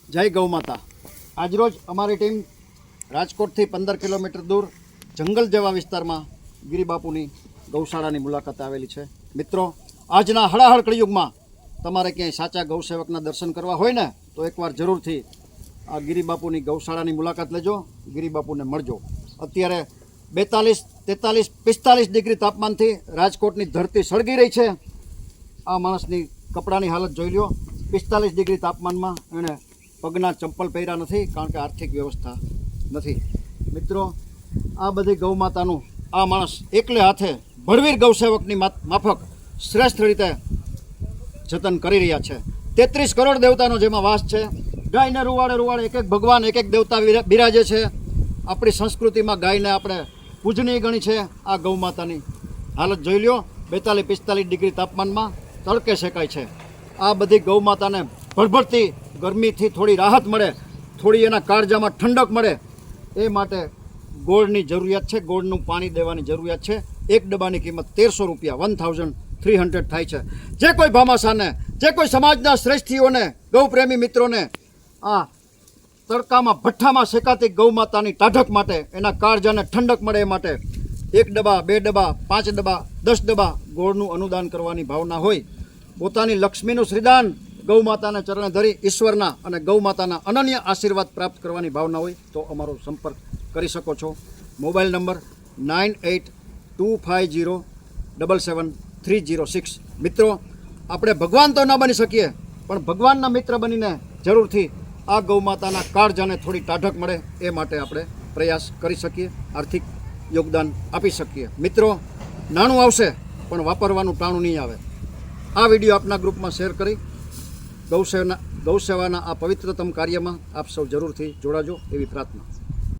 જય ગૌ માતા। આજરોજ અમારી ટીમ રાજકોટથી 15 કિલોમીટર દૂર જંગલ જેવા વિસ્તારમાં ગિરિબાપુની ગૌશાળાની મુલાકાતે આવેલી છે। મિત્રો, આજના હળાહળ કળિયુગમાં તમારે ક્યાંય સાચા ગૌસેવકના દર્શન કરવા હોય ને તો એકવાર જરૂરથી આ ગિરિબાપુની ગૌશાળાની મુલાકાત લેજો, ગિરિબાપુને મળજો। અત્યારે 42, 43, 45 ડિગ્રી તાપમાનથી રાજકોટની ધરતી સળગી રહી છે। આ માણસની કપડાની હાલત જોઈ લો। 45 ડિગ્રી તાપમાનમાં એણે પગના ચંપલ પહેર્યા નથી, કારણ કે આર્થિક વ્યવસ્થા નથી। મિત્રો, આ બધી ગૌ માતાનું આ માણસ એકલે હાથે ભડવીર ગૌસેવકની માફક શ્રેષ્ઠ રીતે જતન કરી રહ્યા છે। 33 કરોડ દેવતાનો જેમાં વાસ છે। ગાયને રૂવાડે રૂવાડે એક એક ભગવાન, એક એક દેવતા બિરાજે છે। આપણી સંસ્કૃતિમાં ગાયને આપણે પૂજનીય ગણી છે। આ ગૌ માતાની હાલત જોઈ લો। 42-45 ડિગ્રી તાપમાનમાં તડકે શેકાય છે। આ બધી ગૌ માતાને ભડભડતી ગરમીથી થોડી રાહત મળે, થોડી એના કાળજામાં ઠંડક મળે, એ માટે ગોળની જરૂરિયાત છે। ગોળનું પાણી દેવાની જરૂરિયાત છે। એક ડબ્બાની કિંમત 1300 રૂપિયા, 1300 થાય છે। જે કોઈ ભામાશાને, જે કોઈ સમાજના શ્રેષ્ઠીઓને, ગૌપ્રેમી મિત્રોને આ તડકામાં ભઠ્ઠામાં શેકાતી ગૌ માતાની ટાઢક માટે, એના કાળજાને ઠંડક મળે એ માટે 1 ડબ્બા, 2 ડબ્બા, 5 ડબ્બા, 10 ડબ્બા ગોળનું અનુદાન કરવાની ભાવના હોય, પોતાની લક્ષ્મીનું શ્રીદાન ગૌ માતાના ચરણે ધરી ઈશ્વરના અને ગૌ માતાના અનન્ય આશીર્વાદ પ્રાપ્ત કરવાની ભાવના હોય તો અમારો સંપર્ક કરી શકો છો। Mobile number 9825077306। મિત્રો, આપણે ભગવાન તો ન બની શકીએ, પણ ભગવાનના મિત્ર બનીને જરૂરથી આ ગૌ માતાના કાળજાને થોડી ટાઢક મળે એ માટે આપણે પ્રયાસ કરી શકીએ, આર્થિક યોગદાન આપી શકીએ। મિત્રો, નાણું આવશે પણ વાપરવાનું ટાણું નહીં આવે। આ વિડીયો આપના ગ્રુપમાં શેર કરી ગૌસેવાના આ પવિત્રતમ કાર્યમાં આપ સૌ જરૂરથી જોડાજો એવી પ્રાર્થના।